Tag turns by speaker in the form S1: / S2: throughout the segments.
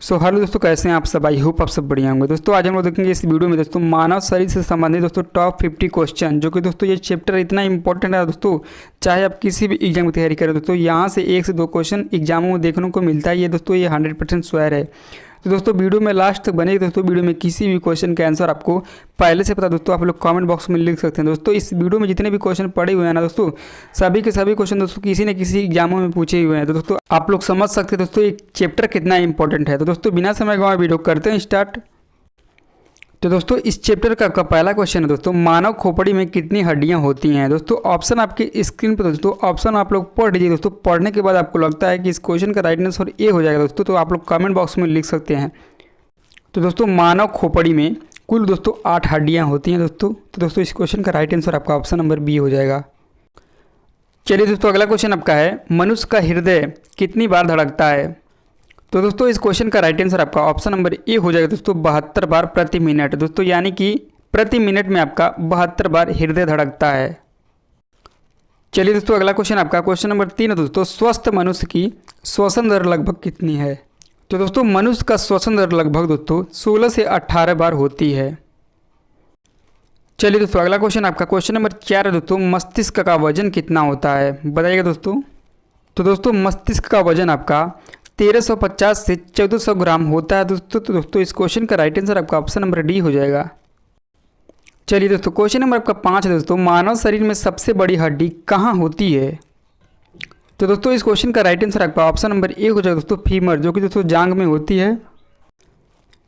S1: Hello दोस्तों, कैसे हैं आप सब। आई होप आप सब बढ़िया होंगे। दोस्तों आज हम लोग देखेंगे इस वीडियो में दोस्तों मानव शरीर से संबंधित दोस्तों टॉप 50 क्वेश्चन, जो कि दोस्तों ये चैप्टर इतना इंपॉर्टेंट है दोस्तों। चाहे आप किसी भी एग्जाम की तैयारी करें दोस्तों, यहाँ से 1 से 2 क्वेश्चन एग्जामों में देखने को मिलता है। ये दोस्तों ये 100% श्योर है। तो दोस्तों वीडियो में लास्ट तक बने। दोस्तों वीडियो में किसी भी क्वेश्चन का आंसर आपको पहले से पता दोस्तों आप लोग कमेंट बॉक्स में लिख सकते हैं। दोस्तों इस वीडियो में जितने भी क्वेश्चन पड़े हुए हैं ना दोस्तों, सभी के सभी क्वेश्चन दोस्तों किसी न किसी एग्जामों में पूछे हुए हैं। तो दोस्तों आप लोग समझ सकते हैं दोस्तों एक चैप्टर कितना इंपॉर्टेंट है। तो दोस्तों बिना समय गंवाए वीडियो करते हैं स्टार्ट। तो दोस्तों इस चैप्टर का आपका पहला क्वेश्चन है दोस्तों, मानव खोपड़ी में कितनी हड्डियां होती हैं। दोस्तों ऑप्शन आपके स्क्रीन पर दोस्तों, ऑप्शन आप लोग पढ़ लीजिए दोस्तों। पढ़ने के बाद आपको लगता है कि इस क्वेश्चन का राइट आंसर ए हो जाएगा दोस्तों, तो आप लोग कमेंट बॉक्स में लिख सकते हैं। तो दोस्तों मानव खोपड़ी में कुल दोस्तों 8 हड्डियां होती हैं दोस्तों। तो दोस्तों इस क्वेश्चन का राइट आंसर आपका ऑप्शन नंबर बी हो जाएगा। चलिए दोस्तों अगला क्वेश्चन आपका है, मनुष्य का हृदय कितनी बार धड़कता है। तो दोस्तों इस क्वेश्चन का राइट आंसर आपका ऑप्शन नंबर ए हो जाएगा दोस्तों, 72 बार प्रति मिनट। दोस्तों यानी कि प्रति मिनट में आपका 72 बार हृदय धड़कता है। चलिए दोस्तों अगला क्वेश्चन आपका क्वेश्चन नंबर 3 है दोस्तों, स्वस्थ मनुष्य की श्वसन दर लगभग कितनी है। तो दोस्तों मनुष्य का श्वसन दर लगभग दोस्तों 16 से 18 बार होती है। चलिए दोस्तों अगला क्वेश्चन आपका क्वेश्चन नंबर 4 है दोस्तों, मस्तिष्क का वजन कितना होता है, बताइएगा दोस्तों। तो दोस्तों मस्तिष्क का वजन आपका 1350 से 1400 ग्राम होता है दोस्तों। तो दोस्तों इस क्वेश्चन का राइट आंसर आपका ऑप्शन नंबर डी हो जाएगा। चलिए दोस्तों क्वेश्चन नंबर आपका 5 है दोस्तों, मानव शरीर में सबसे बड़ी हड्डी कहाँ होती है। तो दोस्तों इस क्वेश्चन का राइट आंसर आपका ऑप्शन नंबर ए हो जाएगा दोस्तों, फीमर, जो कि दोस्तों जांग में होती है।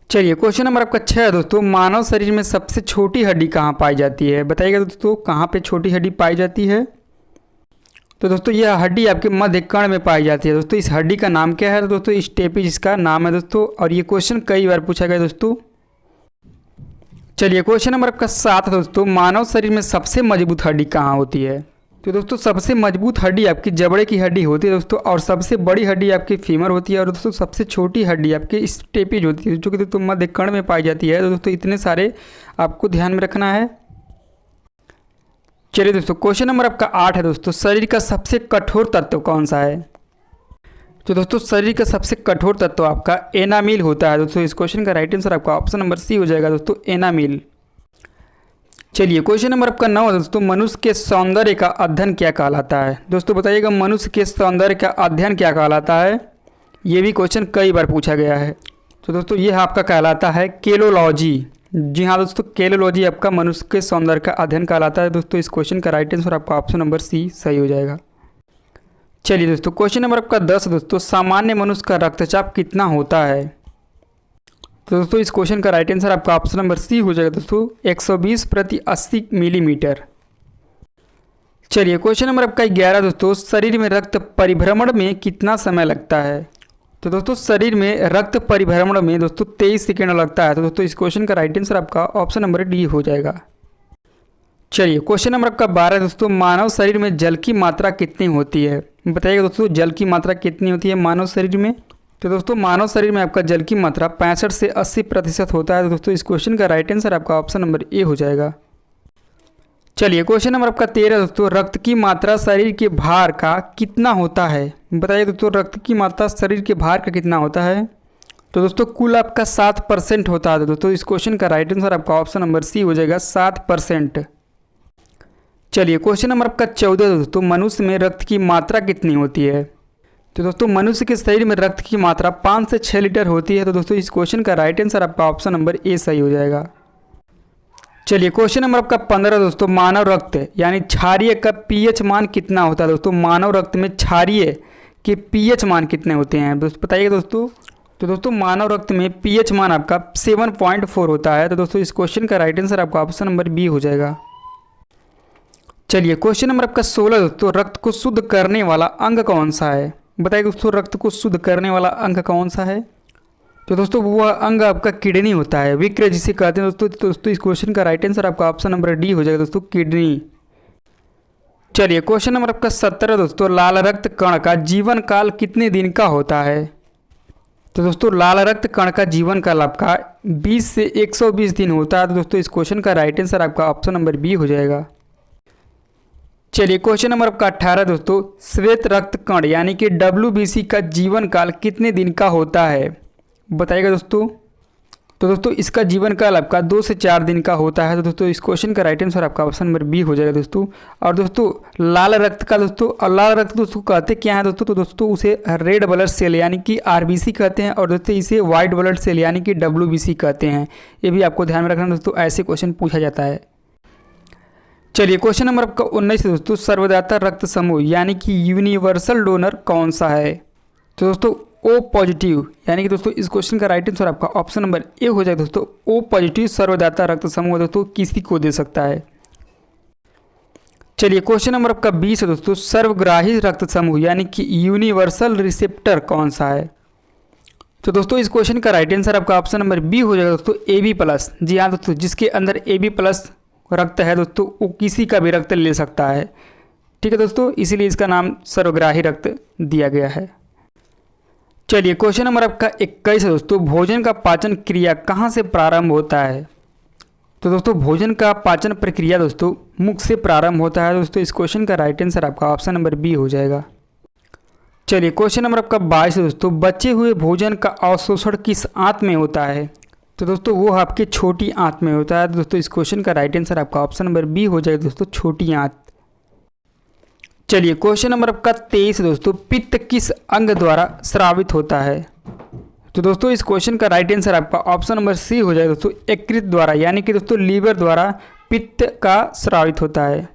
S1: चलिए क्वेश्चन नंबर आपका 6 है दोस्तों, मानव शरीर में सबसे छोटी हड्डी कहाँ पाई जाती है, बताइएगा दोस्तों कहाँ पे छोटी हड्डी पाई जाती है। तो दोस्तों यह हड्डी आपके मध्य कर्ण में पाई जाती है दोस्तों। इस हड्डी का नाम क्या है तो दोस्तों स्टेपिज इसका नाम है दोस्तों, और ये क्वेश्चन कई बार पूछा गया दोस्तों। चलिए क्वेश्चन नंबर आपका 7 है दोस्तों, मानव शरीर में सबसे मजबूत हड्डी कहाँ होती है। तो दोस्तों सबसे मजबूत हड्डी आपकी जबड़े की हड्डी होती है दोस्तों, और सबसे बड़ी हड्डी आपकी फीमर होती है, और दोस्तों सबसे छोटी हड्डी आपकी स्टेपिज होती है, जो कि दोस्तों मध्य कर्ण में पाई जाती है। तो दोस्तों इतने सारे आपको ध्यान में रखना है। चलिए दोस्तों क्वेश्चन नंबर आपका 8 है दोस्तों, शरीर का सबसे कठोर तत्व कौन सा है। तो दोस्तों शरीर का सबसे कठोर तत्व आपका एनामिल होता है दोस्तों। इस क्वेश्चन का राइट आंसर आपका ऑप्शन नंबर सी हो जाएगा दोस्तों, एनामिल। चलिए क्वेश्चन नंबर आपका 9 है दोस्तों, मनुष्य के सौंदर्य का अध्ययन क्या कहलाता है। दोस्तों बताइएगा मनुष्य के सौंदर्य का अध्ययन क्या कहलाता है। ये भी क्वेश्चन कई बार पूछा गया है। तो दोस्तों ये आपका कहलाता है केलोलॉजी। जी हाँ दोस्तों, केलोलॉजी आपका मनुष्य के सौंदर्य का अध्ययन कहलाता है दोस्तों। इस क्वेश्चन का राइट आंसर आपका ऑप्शन नंबर सी सही हो जाएगा। चलिए दोस्तों क्वेश्चन नंबर आपका 10 दोस्तों, सामान्य मनुष्य का रक्तचाप कितना होता है। तो दोस्तों इस क्वेश्चन का राइट आंसर आपका ऑप्शन नंबर सी हो जाएगा दोस्तों, 120/80 मिलीमीटर। चलिए क्वेश्चन नंबर आपका 11 दोस्तों, शरीर में रक्त परिभ्रमण में कितना समय लगता है। तो दोस्तों शरीर में रक्त परिभ्रमण में दोस्तों 23 सेकेंड लगता है। तो दोस्तों इस क्वेश्चन का राइट आंसर आपका ऑप्शन नंबर डी हो जाएगा। चलिए क्वेश्चन नंबर आपका 12 दोस्तों, मानव शरीर में जल की मात्रा कितनी होती है, बताइएगा दोस्तों जल की मात्रा कितनी होती है मानव शरीर में। तो दोस्तों मानव शरीर में आपका जल की मात्रा 65 से 80% होता है। तो दोस्तों इस क्वेश्चन का राइट आंसर आपका ऑप्शन नंबर ए हो जाएगा। चलिए क्वेश्चन नंबर आपका 13 दोस्तों, रक्त की मात्रा शरीर के भार का कितना होता है, बताइए दोस्तों रक्त की मात्रा शरीर के भार का कितना होता है। तो दोस्तों कुल आपका 7% होता है। तो दोस्तों इस क्वेश्चन का राइट आंसर आपका ऑप्शन नंबर सी हो जाएगा, 7%। चलिए क्वेश्चन नंबर आपका 14 दोस्तों, मनुष्य में रक्त की मात्रा कितनी होती है। तो दोस्तों मनुष्य के शरीर में रक्त की मात्रा 5 से 6 लीटर होती है। तो दोस्तों इस क्वेश्चन का राइट आंसर आपका ऑप्शन नंबर ए सही हो जाएगा। चलिए क्वेश्चन नंबर आपका 15 दोस्तों, मानव रक्त यानी क्षारीय का पीएच मान कितना होता है। दोस्तों मानव रक्त में क्षारीय के पीएच मान कितने होते हैं दोस्तों, बताइए दोस्तों। तो दोस्तों मानव रक्त में पीएच मान आपका 7.4 होता है। तो दोस्तों इस क्वेश्चन का राइट आंसर आपका ऑप्शन नंबर बी हो जाएगा। चलिए क्वेश्चन नंबर आपका 16 दोस्तों, रक्त को शुद्ध करने वाला अंग कौन सा है, बताइए दोस्तों रक्त को शुद्ध करने वाला अंग कौन सा है। तो दोस्तों वह अंग आपका किडनी होता है, विक्र जिसे कहते हैं दोस्तों। तो दोस्तों इस क्वेश्चन का राइट आंसर आपका ऑप्शन नंबर डी हो जाएगा दोस्तों, किडनी। चलिए क्वेश्चन नंबर आपका 17 दोस्तों, लाल रक्त कण का जीवन काल कितने दिन का होता है। तो दोस्तों लाल रक्त कण का जीवन काल आपका 20 से 120 दिन होता है। तो दोस्तों इस क्वेश्चन का राइट आंसर आपका ऑप्शन नंबर बी हो जाएगा। चलिए क्वेश्चन नंबर आपका 18 दोस्तों, श्वेत रक्त कण यानी कि WBC का जीवन काल कितने दिन का होता है, बताइएगा दोस्तों। तो दोस्तों इसका जीवन काल आपका 2 से 4 दिन का होता है। तो दोस्तों इस क्वेश्चन का राइट आंसर आपका ऑप्शन नंबर बी हो जाएगा दोस्तों। और दोस्तों लाल रक्त का दोस्तों, और लाल रक्त दोस्तों कहते क्या है दोस्तों, तो दोस्तों उसे रेड ब्लड सेल यानी कि आरबीसी कहते हैं, और दोस्तों इसे वाइट ब्लड सेल यानी कि डब्ल्यूबीसी कहते हैं। ये भी आपको ध्यान में रखना दोस्तों, ऐसे क्वेश्चन पूछा जाता है। चलिए क्वेश्चन नंबर आपका 19 दोस्तों, सर्वदाता रक्त समूह यानी कि यूनिवर्सल डोनर कौन सा है। तो दोस्तों ओ पॉजिटिव, यानी कि दोस्तों इस क्वेश्चन का राइट आंसर आपका ऑप्शन नंबर ए हो जाएगा दोस्तों। ओ पॉजिटिव सर्वदाता रक्त समूह दोस्तों किसी को दे सकता है। चलिए क्वेश्चन नंबर आपका 20 है दोस्तों, सर्वग्राही रक्त समूह यानी कि यूनिवर्सल रिसेप्टर कौन सा है। तो दोस्तों इस क्वेश्चन का राइट आंसर आपका ऑप्शन नंबर बी हो जाएगा दोस्तों, ए बी प्लस। जी हाँ दोस्तों, जिसके अंदर ए बी प्लस रक्त है दोस्तों वो किसी का भी रक्त ले सकता है। ठीक है दोस्तों, इसीलिए इसका नाम सर्वग्राही रक्त दिया गया है। चलिए क्वेश्चन नंबर आपका 21 है दोस्तों, भोजन का पाचन क्रिया कहाँ से प्रारंभ होता है। तो दोस्तों भोजन का पाचन प्रक्रिया दोस्तों मुख से प्रारंभ होता है। दोस्तों इस क्वेश्चन का राइट आंसर आपका ऑप्शन नंबर बी हो जाएगा। चलिए क्वेश्चन नंबर आपका 22 है दोस्तों, बचे हुए भोजन का अवशोषण किस आंत में होता है। तो दोस्तों वो आपकी छोटी आंत में होता है। दोस्तों इस क्वेश्चन का राइट आंसर आपका ऑप्शन नंबर बी हो जाएगा दोस्तों, छोटी आंत। चलिए क्वेश्चन नंबर आपका 23 दोस्तों, पित्त किस अंग द्वारा स्रावित होता है। तो दोस्तों इस क्वेश्चन का राइट आंसर आपका ऑप्शन नंबर सी हो जाएगा दोस्तों, यकृत द्वारा, यानी कि दोस्तों लीवर द्वारा पित्त का स्रावित होता है।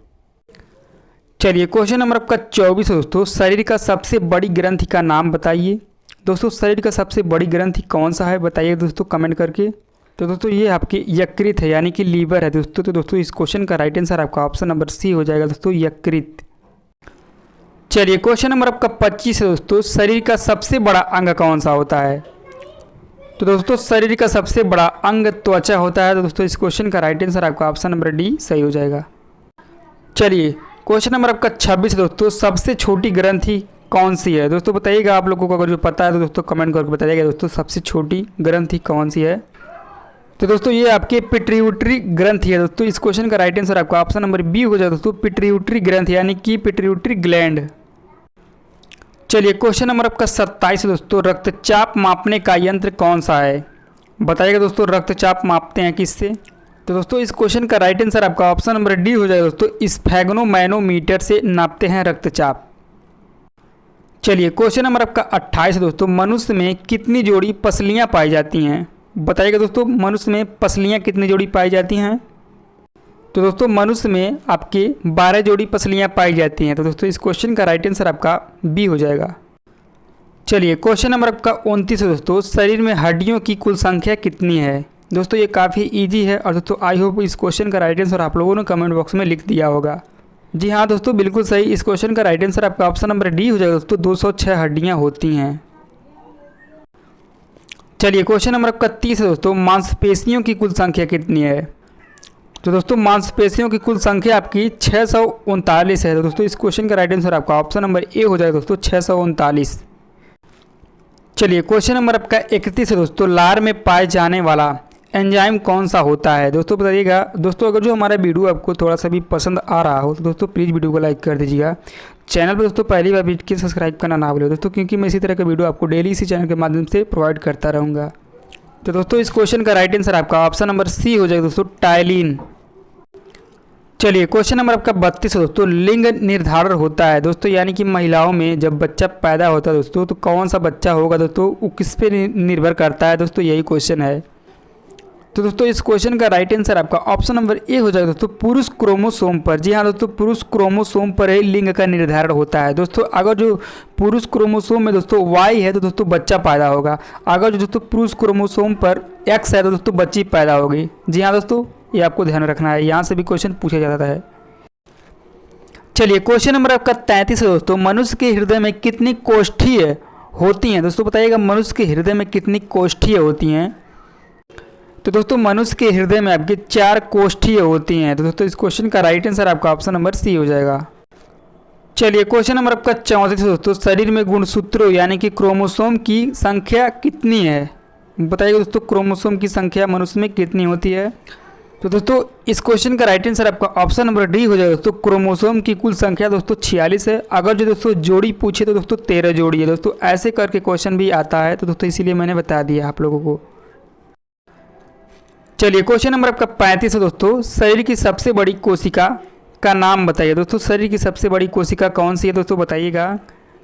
S1: चलिए क्वेश्चन नंबर आपका 24 दोस्तों, शरीर का सबसे बड़ी ग्रंथि का नाम बताइए। दोस्तों शरीर का सबसे बड़ी ग्रंथि कौन सा है, बताइए दोस्तों कमेंट करके। तो दोस्तों ये आपकी यकृत है, यानी कि लीवर है दोस्तों। तो दोस्तों इस क्वेश्चन का राइट आंसर आपका ऑप्शन नंबर सी हो जाएगा दोस्तों, यकृत। चलिए क्वेश्चन नंबर आपका 25 है दोस्तों, शरीर का सबसे बड़ा अंग कौन सा होता है। तो दोस्तों शरीर का सबसे बड़ा अंग त्वचा होता है। तो दोस्तों इस क्वेश्चन का राइट आंसर आपका ऑप्शन नंबर डी सही हो जाएगा। चलिए क्वेश्चन नंबर आपका 26 दोस्तों, सबसे छोटी ग्रंथि कौन सी है। दोस्तों बताइएगा, आप लोगों को अगर जो पता है तो दोस्तों कमेंट करके बताइएगा दोस्तों सबसे छोटी ग्रंथि कौन सी है। तो दोस्तों ये आपके पिट्यूटरी ग्रंथि है। दोस्तों इस क्वेश्चन का राइट आंसर आपका ऑप्शन नंबर बी हो जाएगा दोस्तों, पिट्यूटरी ग्रंथि यानी कि पिट्यूटरी ग्लैंड। चलिए क्वेश्चन नंबर आपका 27 दोस्तों, रक्तचाप मापने का यंत्र कौन सा है। बताइएगा दोस्तों रक्तचाप मापते हैं किससे। तो दोस्तों इस क्वेश्चन का राइट आंसर आपका ऑप्शन नंबर डी हो जाएगा दोस्तों, स्फेग्नोमैनोमीटर से नापते हैं रक्तचाप। चलिए क्वेश्चन नंबर आपका 28 दोस्तों, मनुष्य में कितनी जोड़ी पसलियाँ पाई जाती हैं। बताइएगा दोस्तों मनुष्य में पसलियाँ कितनी जोड़ी पाई जाती हैं। तो दोस्तों मनुष्य में आपके 12 जोड़ी पसलियाँ पाई जाती हैं। तो दोस्तों इस क्वेश्चन का राइट आंसर आपका बी हो जाएगा। चलिए क्वेश्चन नंबर आपका 29 है दोस्तों, शरीर में हड्डियों की कुल संख्या कितनी है। दोस्तों ये काफ़ी इजी है, और दोस्तों आई होप इस क्वेश्चन का राइट आंसर आप लोगों ने कमेंट बॉक्स में लिख दिया होगा। जी हाँ दोस्तों बिल्कुल सही, इस क्वेश्चन का राइट आंसर आपका ऑप्शन नंबर डी हो जाएगा दोस्तों, 206 हड्डियाँ होती हैं। चलिए क्वेश्चन नंबर आपका 30 है दोस्तों, मांसपेशियों की कुल संख्या कितनी है। तो दोस्तों मांसपेशियों की कुल संख्या आपकी 639 है। तो दोस्तों इस क्वेश्चन का राइट आंसर आपका ऑप्शन नंबर ए हो जाएगा दोस्तों, 639। चलिए क्वेश्चन नंबर आपका 31 है दोस्तों, लार में पाए जाने वाला एंजाइम कौन सा होता है। दोस्तों बताइएगा। दोस्तों अगर जो हमारा वीडियो आपको थोड़ा सा भी पसंद आ रहा हो तो दोस्तों प्लीज़ वीडियो को लाइक कर दीजिएगा। चैनल पर दोस्तों पहली बार विजिट की सब्सक्राइब करना ना भूलें दोस्तों, क्योंकि मैं इसी तरह का वीडियो आपको डेली इसी चैनल के माध्यम से प्रोवाइड करता रहूँगा। तो दोस्तों इस क्वेश्चन का राइट आंसर आपका ऑप्शन नंबर सी हो जाएगा दोस्तों, टाइलिन। चलिए क्वेश्चन नंबर आपका 32 दोस्तों, लिंग निर्धारण होता है दोस्तों, यानी कि महिलाओं में जब बच्चा पैदा होता है दोस्तों तो कौन सा बच्चा होगा दोस्तों, वो किस पे निर्भर करता है दोस्तों, यही क्वेश्चन है। तो दोस्तों इस क्वेश्चन का राइट आंसर आपका ऑप्शन नंबर ए हो जाएगा दोस्तों, पुरुष क्रोमोसोम पर। जी हाँ दोस्तों, पुरुष क्रोमोसोम पर ही लिंग का निर्धारण होता है दोस्तों। अगर जो पुरुष क्रोमोसोम में दोस्तों वाई है तो दोस्तों बच्चा पैदा होगा, अगर जो दोस्तों पुरुष क्रोमोसोम पर एक्स है तो दोस्तों बच्ची पैदा होगी। जी हाँ दोस्तों, ये आपको ध्यान रखना है, यहाँ से भी क्वेश्चन पूछा जाता है। चलिए क्वेश्चन नंबर आपका 33 है दोस्तों, मनुष्य के हृदय में कितनी कोष्ठीय होती हैं। दोस्तों बताइएगा मनुष्य के हृदय में कितनी कोष्ठीय होती हैं। तो दोस्तों मनुष्य के हृदय में आपकी 4 कोष्ठीय होती हैं। तो दोस्तों इस क्वेश्चन का राइट आंसर आपका ऑप्शन नंबर सी हो जाएगा। चलिए क्वेश्चन नंबर आपका 34 दोस्तों, शरीर में गुणसूत्रों यानी कि क्रोमोसोम की संख्या कितनी है। बताइए दोस्तों क्रोमोसोम की संख्या मनुष्य में कितनी होती है। तो दोस्तों इस क्वेश्चन का राइट आंसर आपका ऑप्शन नंबर डी हो जाएगा दोस्तों। क्रोमोसोम की कुल संख्या दोस्तों 46 है। अगर जो दोस्तों जोड़ी पूछे तो दोस्तों 13 जोड़ी है दोस्तों। ऐसे करके क्वेश्चन भी आता है तो दोस्तों इसीलिए मैंने बता दिया आप लोगों को। चलिए क्वेश्चन नंबर आपका 35 है दोस्तों। शरीर की सबसे बड़ी कोशिका का नाम बताइए दोस्तों। शरीर की सबसे बड़ी कोशिका कौन सी है दोस्तों, बताइएगा।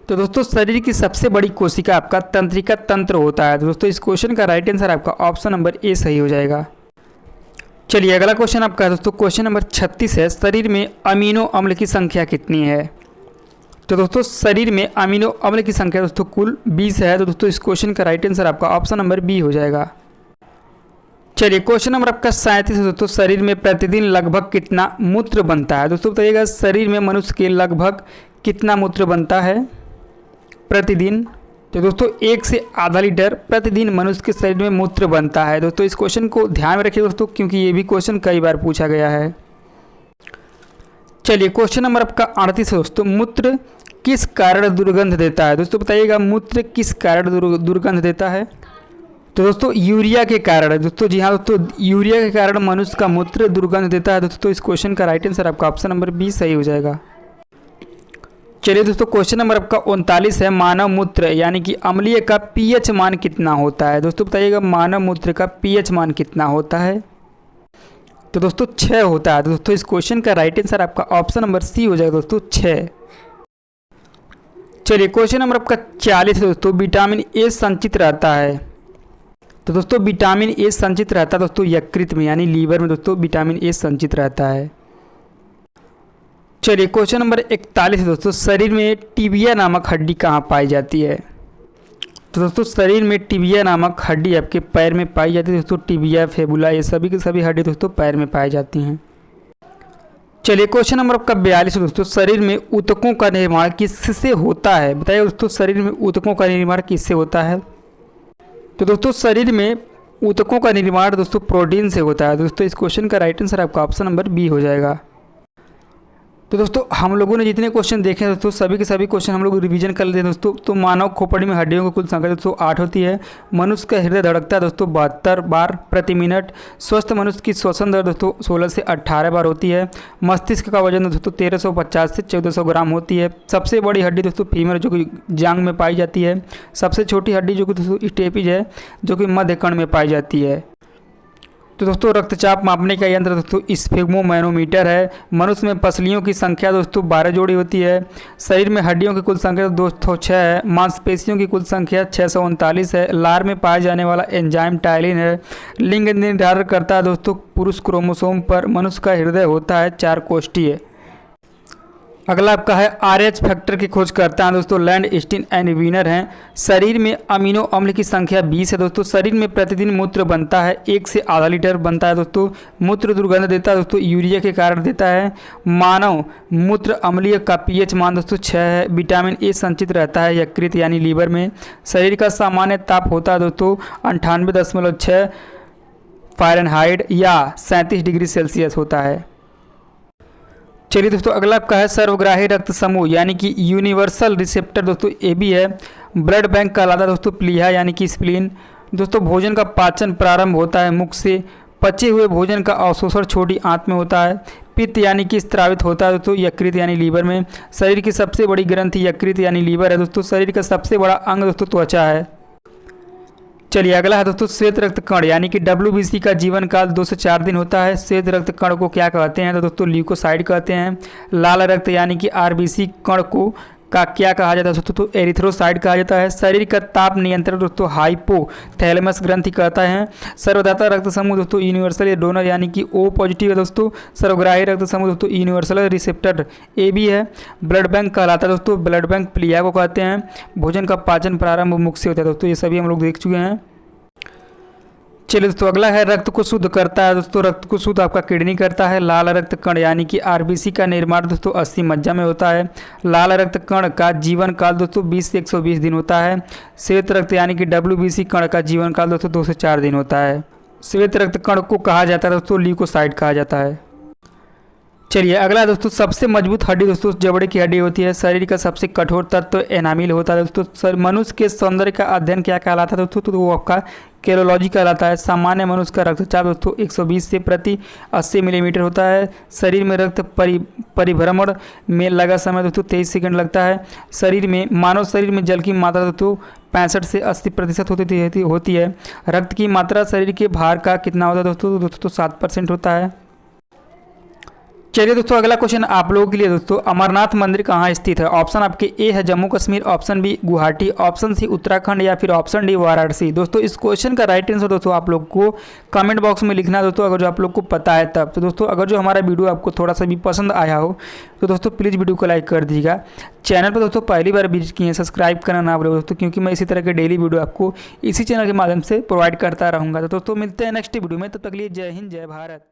S1: तो दोस्तों शरीर की सबसे बड़ी कोशिका आपका तंत्रिका तंत्र होता है। दोस्तों इस क्वेश्चन का राइट आंसर आपका ऑप्शन नंबर ए सही हो जाएगा। चलिए अगला क्वेश्चन आपका है दोस्तों। क्वेश्चन नंबर 36 है। शरीर में अमीनो अम्ल की संख्या कितनी है। तो दोस्तों शरीर में अमीनो अम्ल की संख्या दोस्तों कुल 20 है। तो दोस्तों इस क्वेश्चन का राइट आंसर आपका ऑप्शन नंबर बी हो जाएगा। चलिए क्वेश्चन नंबर आपका 37 है दोस्तों। शरीर में प्रतिदिन लगभग कितना मूत्र बनता है। दोस्तों बताइएगा शरीर में मनुष्य के लगभग कितना मूत्र बनता है प्रतिदिन। तो दोस्तों 1 से आधा लीटर प्रतिदिन मनुष्य के शरीर में मूत्र बनता है। दोस्तों इस क्वेश्चन को ध्यान में रखिए दोस्तों, क्योंकि ये भी क्वेश्चन कई बार पूछा गया है। चलिए क्वेश्चन नंबर आपका 38 है दोस्तों। मूत्र किस कारण दुर्गंध देता है। दोस्तों बताइएगा मूत्र किस कारण दुर्गंध देता है। तो दोस्तों यूरिया के कारण है दोस्तों। जी हाँ दोस्तों, यूरिया के कारण मनुष्य का मूत्र दुर्गंध देता है। दोस्तों इस क्वेश्चन का राइट आंसर आपका ऑप्शन नंबर बी सही हो जाएगा। चलिए दोस्तों क्वेश्चन नंबर आपका 39 है। मानव मूत्र यानी कि अम्लीय का पीएच मान कितना होता है। दोस्तों बताइएगा मानव मूत्र का पीएच मान कितना होता है। तो दोस्तों 6 होता है। दोस्तों इस क्वेश्चन का राइट आंसर आपका ऑप्शन नंबर सी हो जाएगा दोस्तों 6। चलिए क्वेश्चन नंबर आपका 40 है दोस्तों। विटामिन ए संचित रहता है। तो दोस्तों विटामिन ए संचित रहता है दोस्तों यकृत में यानी लीवर में दोस्तों विटामिन ए संचित रहता है। चलिए क्वेश्चन नंबर 41 दोस्तों। शरीर में टिबिया नामक हड्डी कहाँ पाई जाती है। तो दोस्तों शरीर में टिबिया नामक हड्डी आपके पैर में पाई जाती है दोस्तों। टिबिया फेबुला ये सभी की सभी हड्डी दोस्तों पैर में पाई जाती हैं। चलिए क्वेश्चन नंबर आपका 42 दोस्तों। शरीर में ऊतकों का निर्माण किससे होता है। बताइए दोस्तों शरीर में ऊतकों का निर्माण किससे होता है। तो दोस्तों शरीर में ऊतकों का निर्माण दोस्तों प्रोटीन से होता है। दोस्तों इस क्वेश्चन का राइट आंसर आपका ऑप्शन नंबर बी हो जाएगा। तो दोस्तों हम लोगों ने जितने क्वेश्चन देखे हैं दोस्तों सभी के सभी क्वेश्चन हम लोग रिवीजन कर लेते हैं दोस्तों। तो मानव खोपड़ी में हड्डियों की कुल संख्या दोस्तों 8 होती है। मनुष्य का हृदय धड़कता है दोस्तों 72 बार प्रति मिनट। स्वस्थ मनुष्य की श्वसन दर दोस्तों 16 से 18 बार होती है। मस्तिष्क का वजन दोस्तों 1350 से 1400 ग्राम होती है। सबसे बड़ी हड्डी दोस्तों फीमर जो कि जांघ में पाई जाती है। सबसे छोटी हड्डी जो कि दोस्तों स्टेपिज है जो कि मध्य कर्ण में पाई जाती है। तो दोस्तों रक्तचाप मापने का यंत्र दोस्तों स्फिग्मोमैनोमीटर है। मनुष्य में पसलियों की संख्या दोस्तों 12 जोड़ी होती है। शरीर में हड्डियों की कुल संख्या दोस्तों 6 है। मांसपेशियों की कुल संख्या 639 है। लार में पाया जाने वाला एंजाइम टाइलिन है। लिंग निर्धारण करता है दोस्तों पुरुष क्रोमोसोम पर। मनुष्य का हृदय होता है 4 कोष्ठीय। अगला आपका है RH फैक्टर की खोज करता है दोस्तों लैंडस्टीन एंड वीनर हैं। शरीर में अमीनो अम्ल की संख्या 20 है दोस्तों। शरीर में प्रतिदिन मूत्र बनता है 1 से आधा लीटर बनता है दोस्तों। मूत्र दुर्गंध देता है दोस्तों यूरिया के कारण देता है। मानव मूत्र अम्लीय का पीएच मान दोस्तों 6 है। विटामिन ए संचित रहता है यकृत यानी लीवर में। शरीर का सामान्य ताप होता है दोस्तों 98.6 फ़ारेनहाइट या 37 डिग्री सेल्सियस होता है। चलिए दोस्तों अगला आपका है सर्वग्राही रक्त समूह यानी कि यूनिवर्सल रिसेप्टर दोस्तों AB है। ब्लड बैंक कहलाता है दोस्तों प्लीहा यानी कि स्प्लीन। दोस्तों भोजन का पाचन प्रारंभ होता है मुख से। पचे हुए भोजन का अवशोषण छोटी आंत में होता है। पित्त यानी कि स्त्रावित होता है दोस्तों यकृत यानी लीवर में। शरीर की सबसे बड़ी ग्रंथि यकृत यानी लीवर है दोस्तों। शरीर का सबसे बड़ा अंग दोस्तों त्वचा है। चलिए अगला है दोस्तों श्वेत रक्त कण यानी कि WBC का जीवन काल 2 से 4 दिन होता है। श्वेत रक्त कण को क्या कहते हैं तो दोस्तों ल्यूकोसाइड कहते हैं। लाल रक्त यानी कि RBC कण को का क्या कहा जाता है दोस्तों तो एरिथ्रोसाइड कहा जाता है। शरीर का ताप नियंत्रण दोस्तों हाइपोथैलेमस ग्रंथि कहता है। सर्वदाता रक्त समूह दोस्तों यूनिवर्सल डोनर यानी कि O पॉजिटिव है दोस्तों। सर्वग्राही रक्त समूह दोस्तों यूनिवर्सल रिसेप्टर AB है। ब्लड बैंक कहलाता है दोस्तों ब्लड बैंक प्लिया को कहते हैं। भोजन का पाचन प्रारंभ मुख से होता है दोस्तों। ये सभी हम लोग देख चुके हैं। चलिए दोस्तों अगला है रक्त को शुद्ध करता है दोस्तों। रक्त को शुद्ध आपका किडनी करता है। लाल रक्त कण यानी कि RBC का निर्माण दोस्तों 80 मज्जा में होता है। लाल रक्त कण का जीवन काल दोस्तों 20 से 120 दिन होता है। श्वेत रक्त यानी कि WBC कण का जीवन काल दोस्तों 2 से 4 दिन होता है। श्वेत रक्त कण को कहा जाता है दोस्तों ल्यूकोसाइड कहा जाता है। चलिए अगला दोस्तों सबसे मजबूत हड्डी दोस्तों जबड़े की हड्डी होती है। शरीर का सबसे कठोर तत्व एनामिल होता है दोस्तों। मनुष्य के सौंदर्य का अध्ययन क्या कहलाता है दोस्तों तो वो आपका कैलोलॉजी कहलाता है। सामान्य मनुष्य का रक्तचाप दोस्तों 120 से प्रति 80 मिलीमीटर होता है। शरीर में रक्त परिभ्रमण में लगा समय दोस्तों 23 सेकंड लगता है। मानव शरीर में जल की मात्रा दोस्तों 65 से 80% होती है। रक्त की मात्रा शरीर के भार का कितना होता है दोस्तों 7% होता है। चलिए दोस्तों अगला क्वेश्चन आप लोगों के लिए दोस्तों, अमरनाथ मंदिर कहाँ स्थित है? ऑप्शन आपके ए है Jammu Kashmir, option B Guwahati, option C Uttarakhand या फिर ऑप्शन डी वाराणसी। दोस्तों इस क्वेश्चन का राइट आंसर दोस्तों आप लोग को कमेंट बॉक्स में लिखना है दोस्तों, अगर जो आप लोग को पता है तब। तो दोस्तों अगर जो हमारा वीडियो आपको थोड़ा सा भी पसंद आया हो तो दोस्तों प्लीज़ वीडियो को लाइक कर दीजिएगा। चैनल पर दोस्तों पहली बार विजिट किए हैं, सब्सक्राइब करना ना भूलें दोस्तों, क्योंकि मैं इसी तरह के डेली वीडियो आपको इसी चैनल के माध्यम से प्रोवाइड करता रहूँगा। तो दोस्तों मिलते हैं नेक्स्ट वीडियो में, तब तक के लिए जय हिंद जय भारत।